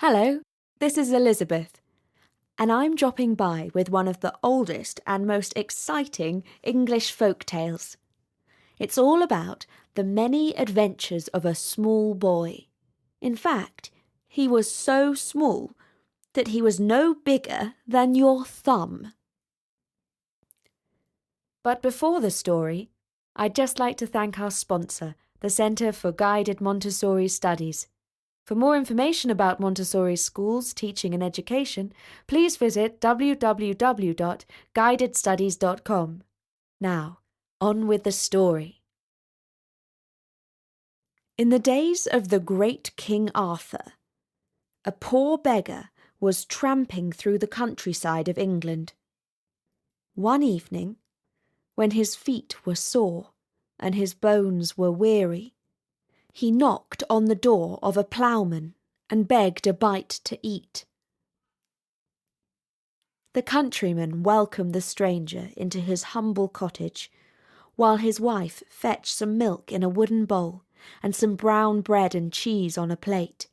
Hello, this is Elizabeth, and I'm dropping by with one of the oldest and most exciting English folk tales. It's all about the many adventures of a small boy. In fact, he was so small that he was no bigger than your thumb. But before the story, I'd just like to thank our sponsor, the Centre for Guided Montessori Studies. For more information about Montessori schools, teaching and education, please visit www.guidedstudies.com. Now, on with the story. In the days of the great King Arthur, a poor beggar was tramping through the countryside of England. One evening, when his feet were sore and his bones were weary, he knocked on the door of a ploughman and begged a bite to eat. The countryman welcomed the stranger into his humble cottage, while his wife fetched some milk in a wooden bowl and some brown bread and cheese on a plate.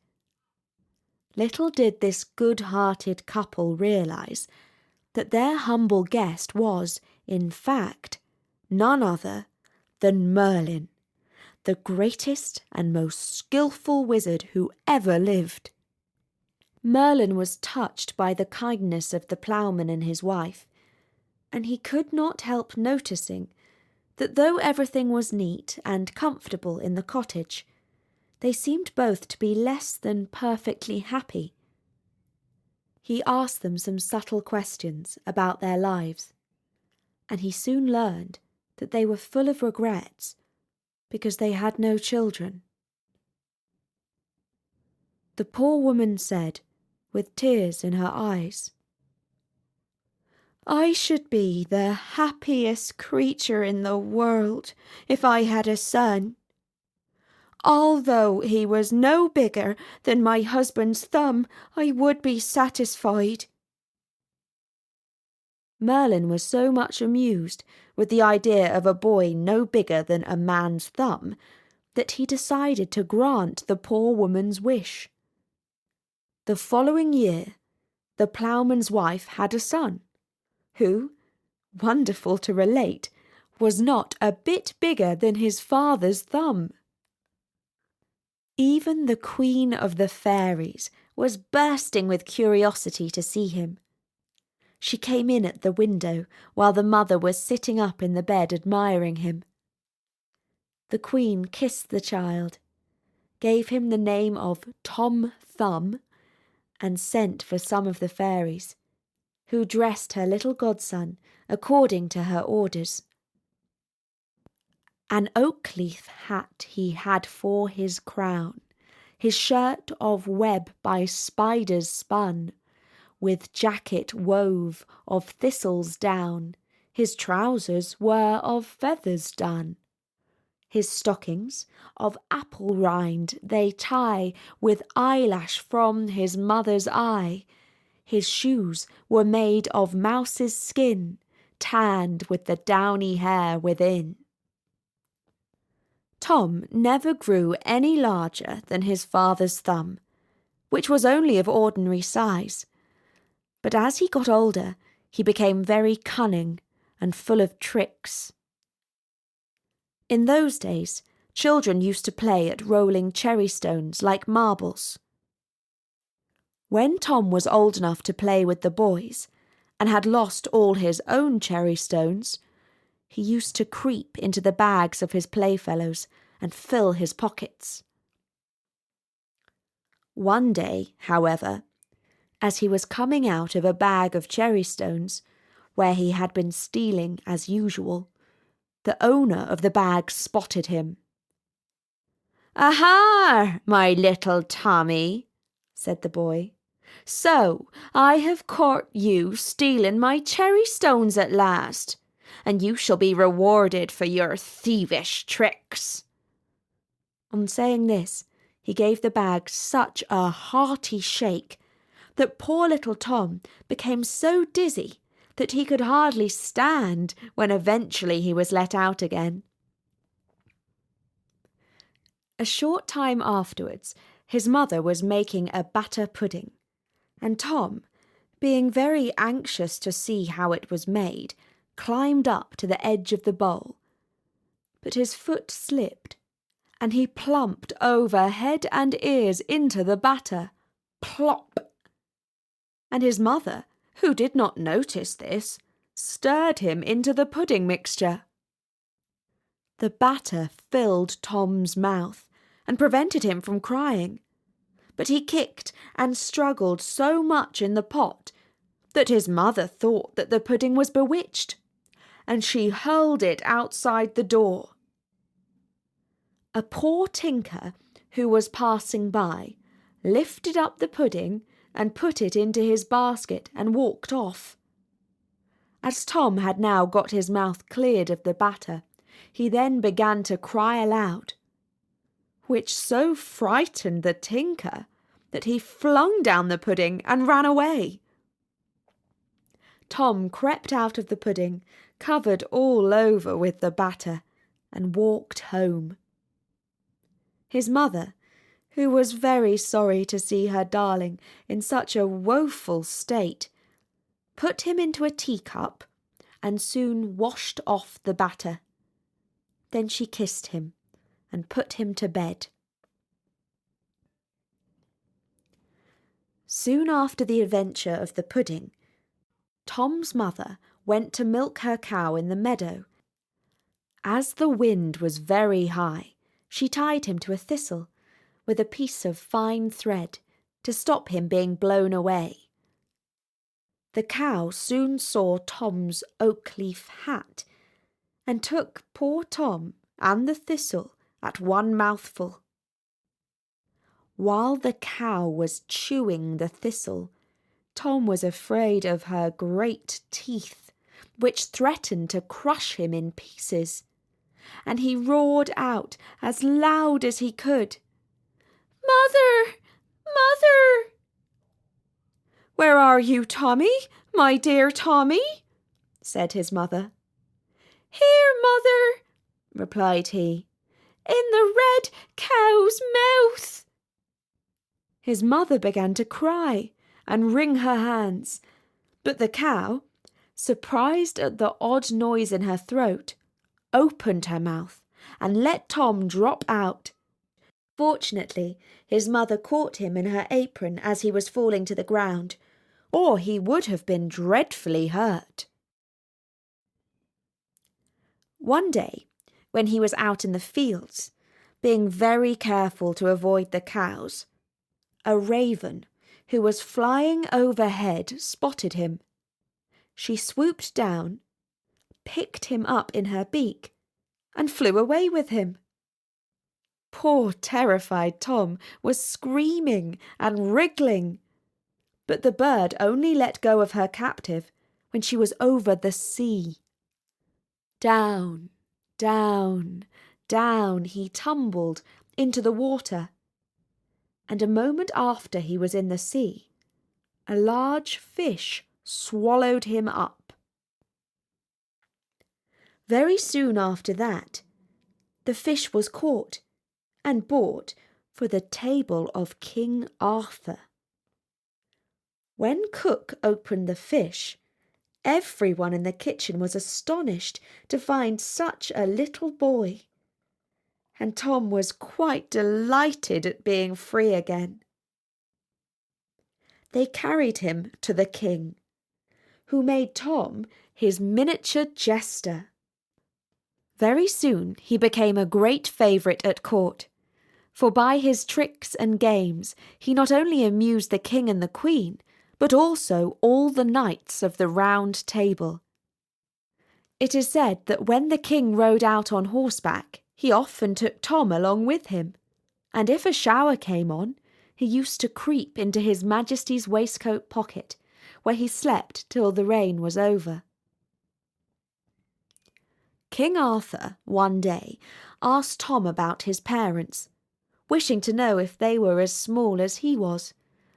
Little did this good-hearted couple realise that their humble guest was, in fact, none other than Merlin, the greatest and most skilful wizard who ever lived. Merlin was touched by the kindness of the ploughman and his wife, and he could not help noticing that though everything was neat and comfortable in the cottage, they seemed both to be less than perfectly happy. He asked them some subtle questions about their lives, and he soon learned that they were full of regrets because they had no children. The poor woman said, with tears in her eyes, "I should be the happiest creature in the world if I had a son. Although he was no bigger than my husband's thumb, I would be satisfied." Merlin was so much amused with the idea of a boy no bigger than a man's thumb that he decided to grant the poor woman's wish. The following year, the ploughman's wife had a son, who, wonderful to relate, was not a bit bigger than his father's thumb. Even the Queen of the Fairies was bursting with curiosity to see him. She came in at the window while the mother was sitting up in the bed admiring him. The Queen kissed the child, gave him the name of Tom Thumb, and sent for some of the fairies, who dressed her little godson according to her orders. An oak leaf hat he had for his crown, his shirt of web by spiders spun, with jacket wove of thistle's down, his trousers were of feathers done. His stockings of apple rind they tie with eyelash from his mother's eye. His shoes were made of mouse's skin, tanned with the downy hair within. Tom never grew any larger than his father's thumb, which was only of ordinary size. But as he got older, he became very cunning and full of tricks. In those days, children used to play at rolling cherry stones like marbles. When Tom was old enough to play with the boys, and had lost all his own cherry stones, he used to creep into the bags of his playfellows and fill his pockets. One day, however, as he was coming out of a bag of cherry stones, where he had been stealing as usual, the owner of the bag spotted him. "Aha, my little Tommy," said the boy. "So I have caught you stealing my cherry stones at last, and you shall be rewarded for your thievish tricks." On saying this, he gave the bag such a hearty shake that poor little Tom became so dizzy that he could hardly stand when eventually he was let out again. A short time afterwards, his mother was making a batter pudding, and Tom, being very anxious to see how it was made, climbed up to the edge of the bowl. But his foot slipped, and he plumped over head and ears into the batter. Plop! And his mother, who did not notice this, stirred him into the pudding mixture. The batter filled Tom's mouth and prevented him from crying, but he kicked and struggled so much in the pot that his mother thought that the pudding was bewitched, and she hurled it outside the door. A poor tinker who was passing by lifted up the pudding and put it into his basket and walked off. As Tom had now got his mouth cleared of the batter, he then began to cry aloud, which so frightened the tinker that he flung down the pudding and ran away. Tom crept out of the pudding, covered all over with the batter, and walked home. His mother, who was very sorry to see her darling in such a woeful state, put him into a teacup and soon washed off the batter. Then she kissed him and put him to bed. Soon after the adventure of the pudding, Tom's mother went to milk her cow in the meadow. As the wind was very high, she tied him to a thistle with a piece of fine thread to stop him being blown away. The cow soon saw Tom's oak-leaf hat and took poor Tom and the thistle at one mouthful. While the cow was chewing the thistle, Tom was afraid of her great teeth, which threatened to crush him in pieces, and he roared out as loud as he could, "Mother! Mother!" "Where are you, Tommy, my dear Tommy?" said his mother. "Here, mother," replied he, "in the red cow's mouth." His mother began to cry and wring her hands, but the cow, surprised at the odd noise in her throat, opened her mouth and let Tom drop out. Fortunately, his mother caught him in her apron as he was falling to the ground, or he would have been dreadfully hurt. One day, when he was out in the fields, being very careful to avoid the cows, a raven, who was flying overhead, spotted him. She swooped down, picked him up in her beak, and flew away with him. Poor terrified Tom was screaming and wriggling, but the bird only let go of her captive when she was over the sea. Down, down, down he tumbled into the water, and a moment after he was in the sea, a large fish swallowed him up. Very soon after that, the fish was caught and brought for the table of King Arthur. When cook opened the fish, everyone in the kitchen was astonished to find such a little boy, and Tom was quite delighted at being free again. They carried him to the king, who made Tom his miniature jester. Very soon he became a great favourite at court, for by his tricks and games he not only amused the king and the queen, but also all the knights of the Round Table. It is said that when the king rode out on horseback, he often took Tom along with him, and if a shower came on, he used to creep into his Majesty's waistcoat pocket, where he slept till the rain was over. King Arthur, one day, asked Tom about his parents, wishing to know if they were as small as he was,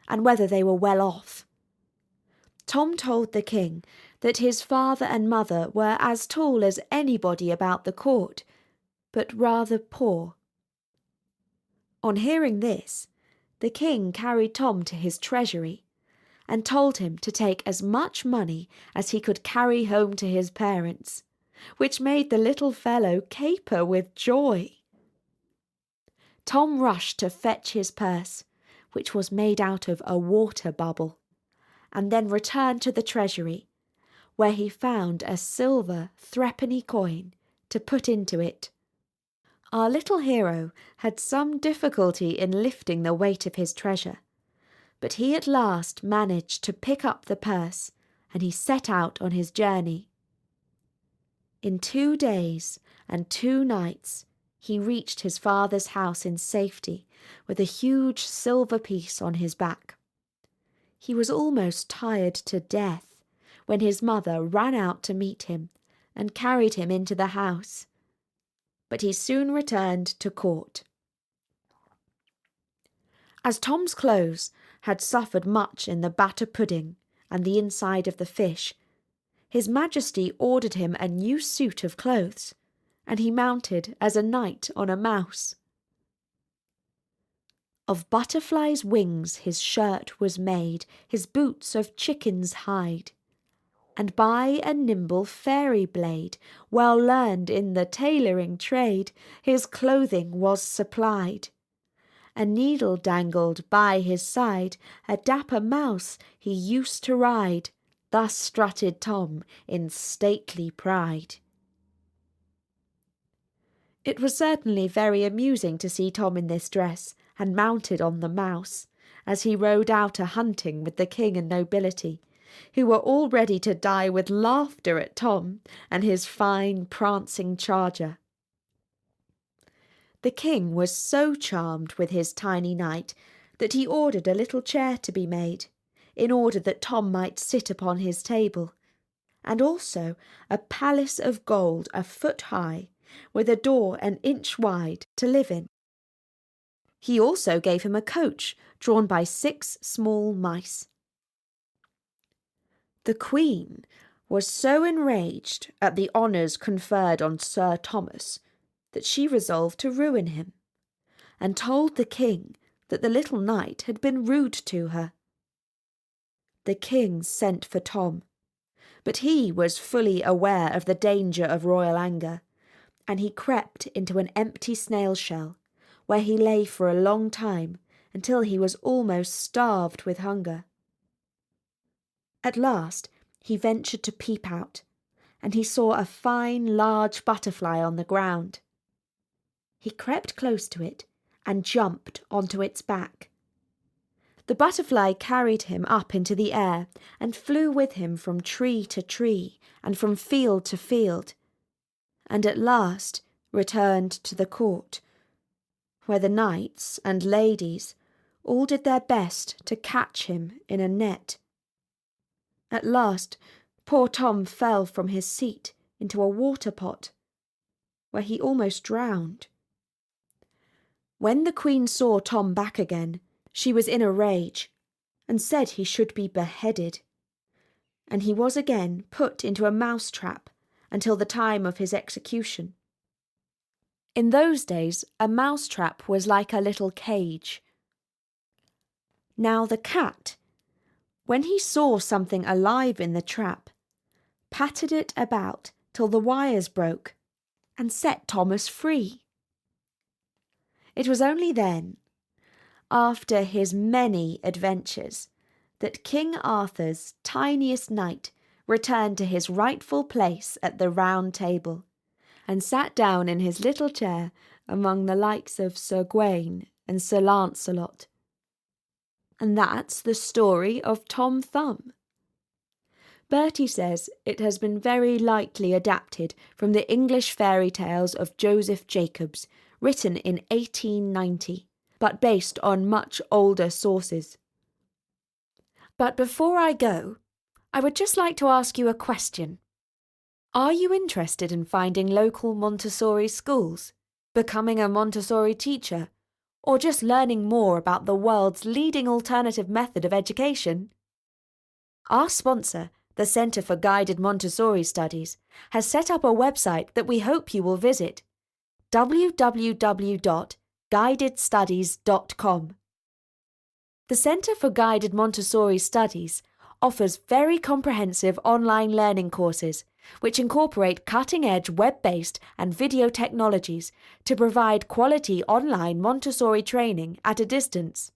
and whether they were well off. Tom told the king that his father and mother were as tall as anybody about the court, but rather poor. On hearing this, The king carried Tom to his treasury and told him to take as much money as he could carry home to his parents, which made the little fellow caper with joy. Tom rushed to fetch his purse, which was made out of a water bubble, and then returned to the treasury, where he found a silver threepenny coin to put into it. Our little hero had some difficulty in lifting the weight of his treasure, but he at last managed to pick up the purse, and he set out on his journey. In 2 days and 2 nights he reached his father's house in safety with a huge silver piece on his back. He was almost tired to death when his mother ran out to meet him and carried him into the house. But he soon returned to court. As Tom's clothes had suffered much in the batter pudding and the inside of the fish, His Majesty ordered him a new suit of clothes, and he mounted as a knight on a mouse. Of butterflies' wings his shirt was made, his boots of chicken's hide, and by a nimble fairy blade, well learned in the tailoring trade, his clothing was supplied. A needle dangled by his side, a dapper mouse he used to ride. Thus strutted Tom in stately pride. It was certainly very amusing to see Tom in this dress, and mounted on the mouse, as he rode out a-hunting with the king and nobility, who were all ready to die with laughter at Tom and his fine prancing charger. The king was so charmed with his tiny knight that he ordered a little chair to be made, in order that Tom might sit upon his table, and also a palace of gold 1 foot high, with a door 1 inch wide, to live in. He also gave him a coach drawn by 6 small mice. The Queen was so enraged at the honours conferred on Sir Thomas that she resolved to ruin him, and told the king that the little knight had been rude to her. The king sent for Tom, but he was fully aware of the danger of royal anger, and he crept into an empty snail shell, where he lay for a long time until he was almost starved with hunger. At last he ventured to peep out, and he saw a fine large butterfly on the ground. He crept close to it and jumped onto its back. The butterfly carried him up into the air and flew with him from tree to tree and from field to field, and at last returned to the court, where the knights and ladies all did their best to catch him in a net. At last poor Tom fell from his seat into a water pot, where he almost drowned. When the Queen saw Tom back again, she was in a rage, and said he should be beheaded, and he was again put into a mouse-trap until the time of his execution. In those days a mouse-trap was like a little cage. Now the cat, when he saw something alive in the trap, patted it about till the wires broke, and set Thomas free. It was only then, after his many adventures, that King Arthur's tiniest knight returned to his rightful place at the round table, and sat down in his little chair among the likes of Sir Gawain and Sir Lancelot. And that's the story of Tom Thumb. Bertie says it has been very likely adapted from the English fairy tales of Joseph Jacobs, written in 1890, but based on much older sources. But before I go, I would just like to ask you a question. Are you interested in finding local Montessori schools, becoming a Montessori teacher, or just learning more about the world's leading alternative method of education? Our sponsor, the Centre for Guided Montessori Studies, has set up a website that we hope you will visit: www.guidedstudies.com. The Centre for Guided Montessori Studies offers very comprehensive online learning courses which incorporate cutting-edge web-based and video technologies to provide quality online Montessori training at a distance.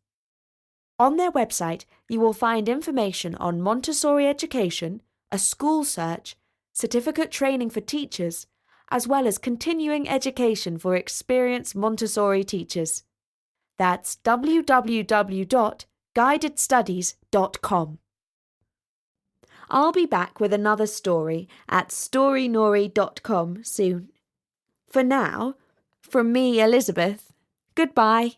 On their website, you will find information on Montessori education, a school search, certificate training for teachers, as well as continuing education for experienced Montessori teachers. That's www.guidedstudies.com. I'll be back with another story at storynori.com soon. For now, from me, Elizabeth, goodbye.